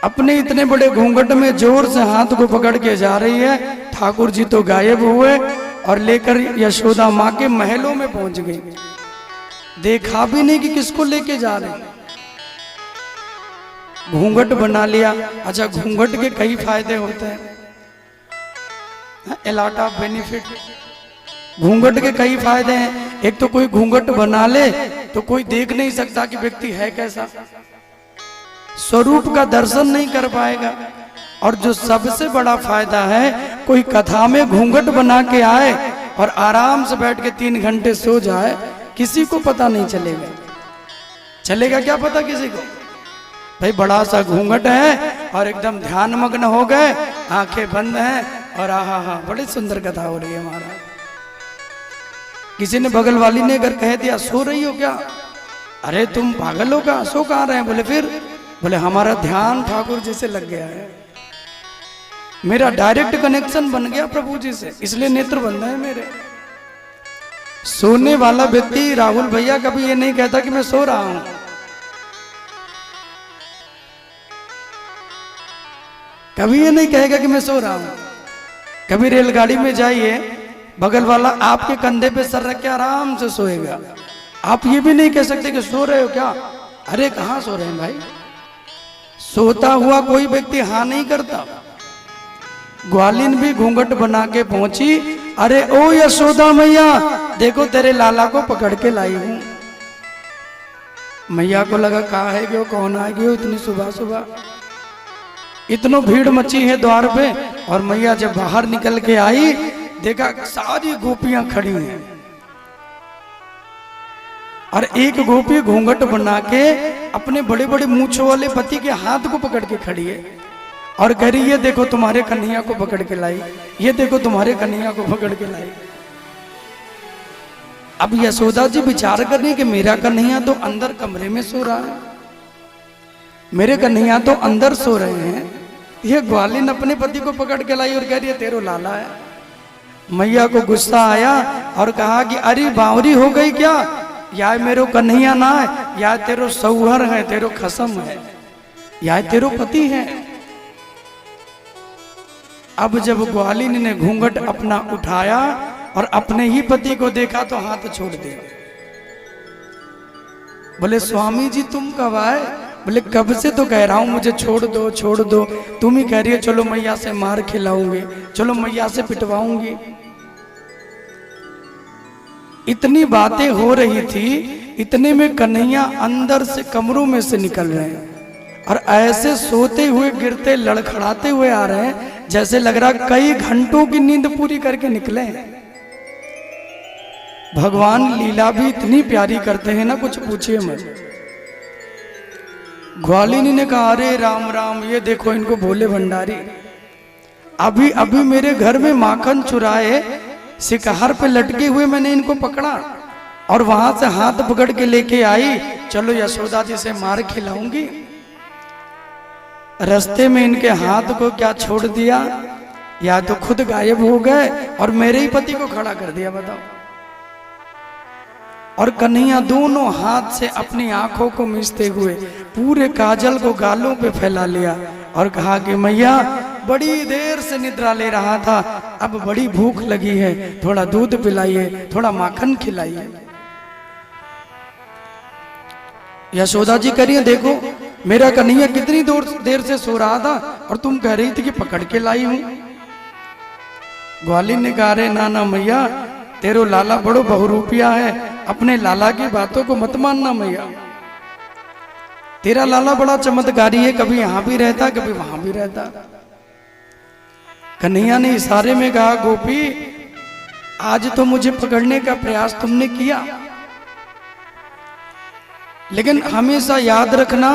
अपने इतने बड़े घूंघट में जोर से हाथ को पकड़ के जा रही है। ठाकुर जी तो गायब हुए और लेकर यशोदा माँ के महलों में पहुंच गई। देखा भी नहीं कि किसको लेके जा रहे हैं। घूंघट बना लिया। अच्छा, घूंघट के कई फायदे होते हैं, एलॉट ऑफ बेनिफिट। घूंघट के कई फायदे हैं। एक तो कोई घूंघट बना ले तो कोई देख नहीं सकता कि व्यक्ति है कैसा, स्वरूप का दर्शन नहीं कर पाएगा। और जो सबसे बड़ा फायदा है, कोई कथा में घूंघट बना के आए और आराम से बैठ के 3 घंटे सो जाए, किसी को पता नहीं चलेगा। चलेगा क्या पता किसी को? भाई बड़ा सा घूंघट है और एकदम ध्यान मग्न हो गए, आंखें बंद हैं और आहा हा बड़ी सुंदर कथा हो रही है महाराज। किसी ने बगल वाली ने अगर कह दिया सो रही हो क्या, अरे तुम पागल हो क्या, सो कहाँ रहे? बोले फिर, बोले हमारा ध्यान ठाकुर जी से लग गया है, मेरा डायरेक्ट कनेक्शन बन गया प्रभु जी से, इसलिए नेत्र बंद है मेरे। सोने वाला व्यक्ति राहुल भैया कभी ये नहीं कहता कि मैं सो रहा हूं। कभी ये नहीं कहेगा कि मैं सो रहा हूं। कभी रेलगाड़ी में जाइए, बगल वाला आपके कंधे पे सर रख के आराम से सोएगा। आप ये भी नहीं कह सकते कि सो रहे हो क्या। अरे कहाँ सो रहे हैं भाई। सोता हुआ कोई व्यक्ति हाँ नहीं करता। ग्वालिन भी घूंघट बना के पहुंची। अरे ओ यशोदा मैया, देखो तेरे लाला को पकड़ के लाई हूं। मैया को लगा कहा है कि कौन आ गया इतनी सुबह सुबह। इतनो भीड़ मची है द्वार पे। और मैया जब बाहर निकल के आई, देखा सारी गोपियां खड़ी हैं और एक गोपी घूंघट बना के अपने बड़े बड़े मूंछों वाले पति के हाथ को पकड़ के खड़ी है और कह रही, ये देखो तुम्हारे कन्हैया को पकड़ के लाई, ये देखो तुम्हारे कन्हैया को पकड़ के लाई। अब यशोदा जी विचार कर रही कि मेरा कन्हैया तो अंदर कमरे में सो रहा है, मेरे कन्हैया तो अंदर सो रहे हैं, ये ग्वालिन अपने पति को पकड़ के लाई और कह रही है तेरो लाला है। मैया को गुस्सा आया और कहा कि अरे बावरी हो गई क्या, या मेरो कन्हैया ना है, या तेरो सौहर है, तेरो खसम है, या तेरो पति है। अब जब ग्वालिन ने घूंघट अपना उठाया और अपने ही पति को देखा तो हाथ छोड़ दिया। बोले स्वामी जी तुम कब आए? बोले कब से तो कह रहा हूं मुझे छोड़ दो छोड़ दो, तुम ही कह रही हो चलो मैया से मार खिलाऊंगी, चलो मैया से पिटवाऊंगी। इतनी बातें हो रही थी, इतने में कन्हैया अंदर से कमरों में से निकल रहे हैं और ऐसे सोते हुए गिरते लड़खड़ाते हुए आ रहे हैं जैसे लग रहा कई घंटों की नींद पूरी करके निकले हैं। भगवान लीला भी इतनी प्यारी करते हैं ना, कुछ पूछिए मत। ग्वालिनी ने कहा अरे राम राम, ये देखो इनको भोले भंडारी, अभी अभी मेरे घर में माखन चुराए शिकार पे लटके हुए मैंने इनको पकड़ा और वहां से हाथ पकड़ के लेके आई, चलो यशोदा जी से मार खिलाऊंगी। रास्ते में इनके हाथ को क्या छोड़ दिया, या तो खुद गायब हो गए और मेरे ही पति को खड़ा कर दिया। बताओ। और कन्हैया दोनों हाथ से अपनी आंखों को मीचते हुए पूरे काजल को गालों पे फैला लिया और कहा कि मैया बड़ी देर से निद्रा ले रहा था, अब बड़ी भूख लगी है, थोड़ा दूध पिलाइए, थोड़ा माखन खिलाइए। यशोदा जी कह रही है देखो मेरा कन्हैया कितनी देर से सो रहा था और तुम कह रही थी कि पकड़ के लाई हूं। ग्वालिन ने कहा अरे ना ना मैया, तेरो लाला बड़ो बहुरूपिया है, अपने लाला की बातों को मत मानना मैया, तेरा लाला बड़ा चमत्कारी है, कभी यहां भी रहता कभी वहां भी रहता। कन्हैया ने इशारे में कहा गोपी आज तो मुझे पकड़ने का प्रयास तुमने किया, लेकिन हमेशा याद रखना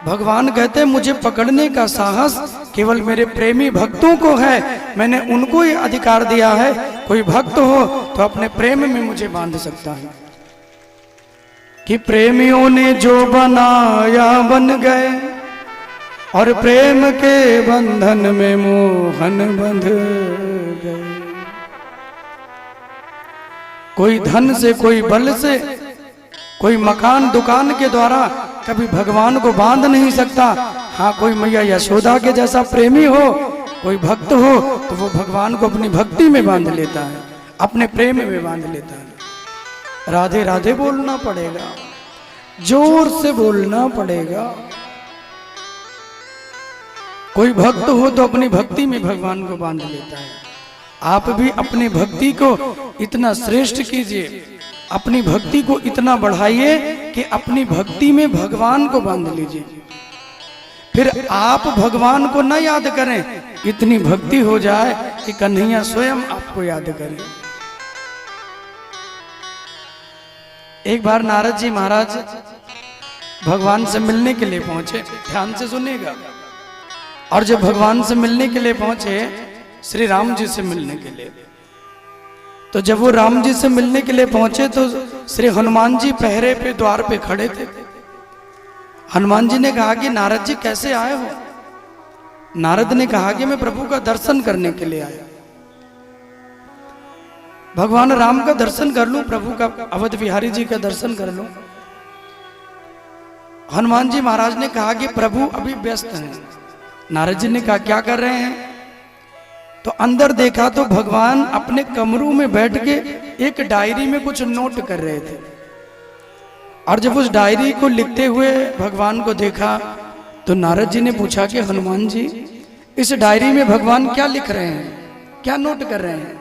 भगवान कहते हैं मुझे पकड़ने का साहस केवल मेरे प्रेमी भक्तों को है, मैंने उनको ही अधिकार दिया है। कोई भक्त हो तो अपने प्रेम में मुझे बांध सकता है। कि प्रेमियों ने जो बनाया बन गए और प्रेम के बंधन में मोहन बंध गए। कोई धन से, कोई बल से, कोई मकान दुकान के द्वारा कभी भगवान को बांध नहीं सकता। हाँ, कोई मैया यशोदा के जैसा प्रेमी हो, कोई भक्त हो, तो वो भगवान को अपनी भक्ति में बांध लेता है, अपने प्रेम में बांध लेता है। राधे राधे बोलना पड़ेगा, जोर से बोलना पड़ेगा। कोई भक्त हो तो अपनी भक्ति में भगवान को बांध लेता है। आप भी अपनी भक्ति को इतना श्रेष्ठ कीजिए, अपनी भक्ति को इतना बढ़ाइए कि अपनी भक्ति में भगवान को बांध लीजिए। फिर आप भगवान को न याद करें, इतनी भक्ति हो जाए कि कन्हैया स्वयं आपको याद करें। एक बार नारद जी महाराज भगवान से मिलने के लिए पहुंचे, ध्यान से सुनिएगा। और जब भगवान से मिलने के लिए पहुंचे, श्री राम जी से मिलने के लिए, तो जब वो राम जी से मिलने के लिए पहुंचे तो श्री हनुमान जी पहरे पे द्वार पे खड़े थे। हनुमान जी ने कहा कि नारद जी कैसे आए हो? नारद ने कहा कि मैं प्रभु का दर्शन करने के लिए आया, भगवान राम का दर्शन कर लूं, प्रभु का अवध बिहारी जी का दर्शन कर लूं। हनुमान जी महाराज ने कहा कि प्रभु अभी व्यस्त हैं। नारद जी ने कहा क्या कर रहे हैं? तो अंदर देखा तो भगवान अपने कमरू में बैठ के एक डायरी में कुछ नोट कर रहे थे। और जब उस डायरी को लिखते हुए भगवान को देखा तो नारद जी ने पूछा कि हनुमान जी, इस डायरी में भगवान क्या लिख रहे हैं, क्या नोट कर रहे हैं?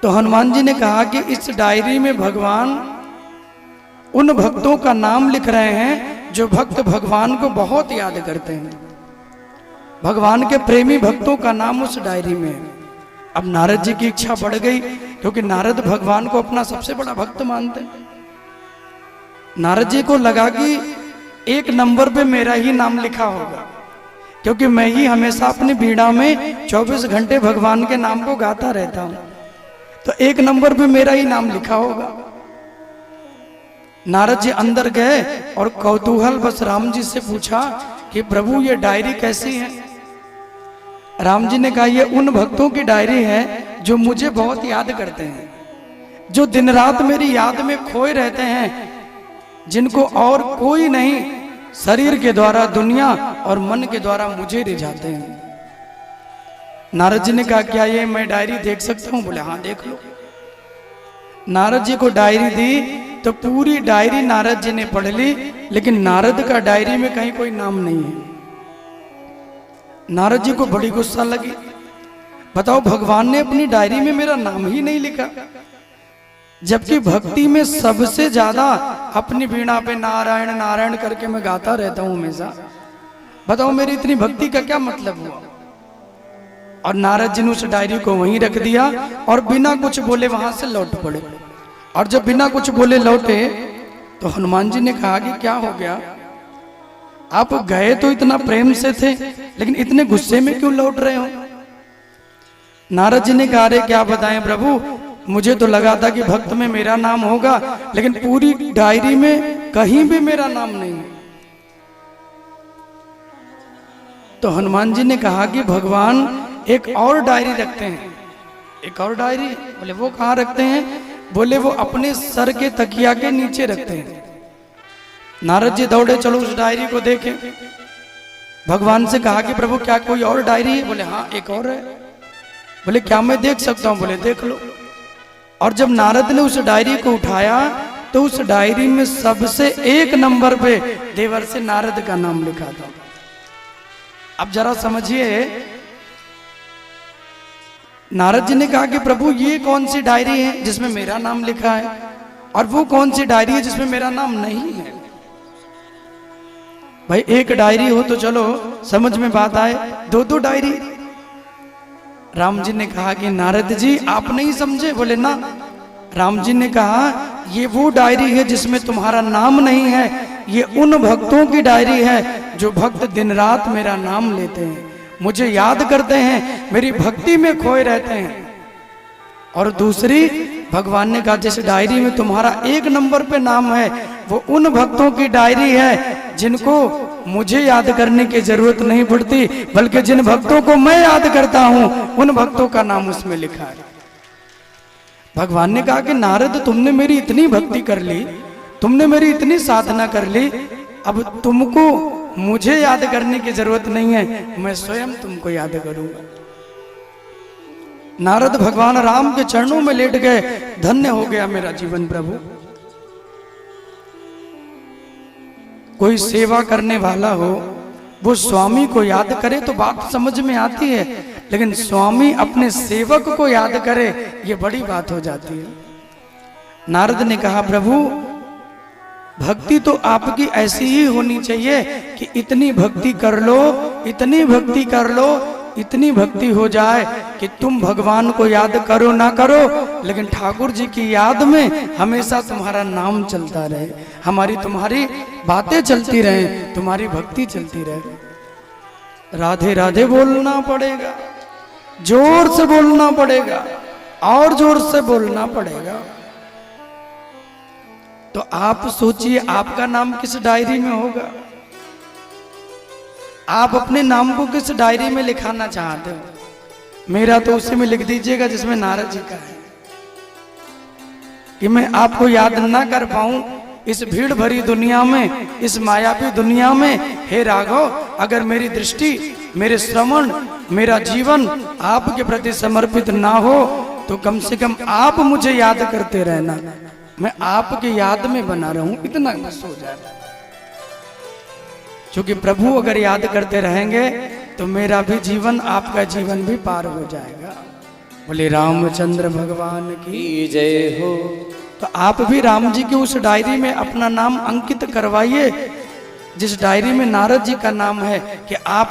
तो हनुमान जी ने कहा कि इस डायरी में भगवान उन भक्तों का नाम लिख रहे हैं जो भक्त भगवान को बहुत याद करते हैं। भगवान के प्रेमी भक्तों का नाम उस डायरी में है। अब नारद जी की इच्छा बढ़ गई, क्योंकि नारद भगवान को अपना सबसे बड़ा भक्त मानते हैं। नारद जी को लगा कि एक नंबर पे मेरा ही नाम लिखा होगा, क्योंकि मैं ही हमेशा अपनी बीड़ा में 24 घंटे भगवान के नाम को गाता रहता हूं, तो एक नंबर पे मेरा ही नाम लिखा होगा। नारद जी अंदर गए और कौतूहल बस राम जी से पूछा कि प्रभु ये डायरी कैसी है? राम जी ने कहा ये उन भक्तों की डायरी है जो मुझे बहुत याद करते हैं, जो दिन रात मेरी याद में खोए रहते हैं, जिनको और कोई नहीं शरीर के द्वारा, दुनिया और मन के द्वारा मुझे रिझाते हैं। नारद जी ने कहा क्या ये मैं डायरी देख सकता हूं? बोले हाँ देख लो। नारद जी को डायरी दी तो पूरी डायरी नारद जी ने पढ़ ली, लेकिन नारद का डायरी में कहीं कोई नाम नहीं है। नारद जी को बड़ी गुस्सा लगी, बताओ भगवान ने अपनी डायरी में मेरा नाम ही नहीं लिखा, जबकि भक्ति में सबसे ज्यादा अपनी वीणा पे नारायण नारायण करके मैं गाता रहता हूं हमेशा। बताओ मेरी इतनी भक्ति का क्या मतलब हुआ? और नारद जी ने उस डायरी को वहीं रख दिया और बिना कुछ बोले वहां से लौट पड़े। और जब बिना कुछ बोले लौटे तो हनुमान जी ने कहा कि क्या हो गया, आप गए तो इतना प्रेम से थे, लेकिन इतने गुस्से में क्यों लौट रहे हो? नारद जी ने कहा रे क्या बताएं प्रभु, मुझे तो लगा था कि भक्त में मेरा नाम होगा, लेकिन पूरी डायरी में कहीं भी मेरा नाम नहीं है। तो हनुमान जी ने कहा कि भगवान एक और डायरी रखते हैं। एक और डायरी? बोले वो कहाँ रखते हैं? बोले वो अपने सर के तकिया के नीचे रखते हैं। नारद जी दौड़े, चलो उस डायरी को देखें। भगवान से कहा कि प्रभु क्या कोई और डायरी है? बोले हाँ एक और है। बोले क्या मैं देख सकता हूं? बोले देख लो। और जब नारद ने उस डायरी को उठाया तो उस डायरी में सबसे एक नंबर पे देवर्षि नारद का नाम लिखा था। अब जरा समझिए, नारद जी ने कहा कि प्रभु ये कौन सी डायरी है जिसमें मेरा नाम लिखा है, और वो कौन सी डायरी है जिसमें मेरा नाम नहीं है? भाई एक डायरी हो तो चलो समझ में बात आए, दो दो डायरी। राम जी ने कहा कि नारद जी आप नहीं समझे। बोले ना। राम जी ने कहा ये वो डायरी है जिसमें तुम्हारा नाम नहीं है, ये उन भक्तों की डायरी है जो भक्त दिन रात मेरा नाम लेते हैं, मुझे याद करते हैं, मेरी भक्ति में खोए रहते हैं। और दूसरी, भगवान ने कहा जिस डायरी में तुम्हारा एक नंबर पे नाम है वो उन भक्तों की डायरी है जिनको मुझे याद करने की जरूरत नहीं पड़ती, बल्कि जिन भक्तों को मैं याद करता हूं उन भक्तों का नाम उसमें लिखा है। भगवान ने कहा कि नारद तुमने मेरी इतनी भक्ति कर ली, तुमने मेरी इतनी साधना कर ली, अब तुमको मुझे याद करने की जरूरत नहीं है, मैं स्वयं तुमको याद करूंगा। नारद भगवान राम के चरणों में लेट गए, धन्य हो गया मेरा जीवन प्रभु। कोई सेवा करने वाला हो, वो स्वामी को याद करे तो बात समझ में आती है, लेकिन स्वामी अपने सेवक को याद करे, ये बड़ी बात हो जाती है। नारद ने कहा प्रभु भक्ति तो आपकी ऐसी ही होनी चाहिए कि इतनी भक्ति कर लो, इतनी भक्ति कर लो, इतनी भक्ति हो जाए कि तुम भगवान को याद करो ना करो, लेकिन ठाकुर जी की याद में हमेशा तुम्हारा नाम चलता रहे, हमारी तुम्हारी बातें चलती रहे, तुम्हारी भक्ति चलती रहे। राधे राधे बोलना पड़ेगा, जोर से बोलना पड़ेगा, और जोर से बोलना पड़ेगा। तो आप सोचिए आपका नाम किस डायरी में होगा? आप अपने नाम को किस डायरी में लिखाना चाहते हो? मेरा तो उसी में लिख दीजिएगा जिसमें नारद जी का है। कि मैं आपको याद ना कर पाऊं इस भीड़ भरी दुनिया में, इस मायावी दुनिया में, हे राघव अगर मेरी दृष्टि, मेरे श्रवण, मेरा जीवन आपके प्रति समर्पित ना हो तो कम से कम आप मुझे याद करते रहना, मैं आपके याद में बना रहूं, इतना बस हो जाए। क्योंकि प्रभु अगर याद करते रहेंगे तो मेरा भी जीवन, आपका जीवन भी पार हो जाएगा। बोले रामचंद्र भगवान की जय हो। तो आप भी राम जी की उस डायरी में अपना नाम अंकित करवाइए जिस डायरी में नारद जी का नाम है, कि आप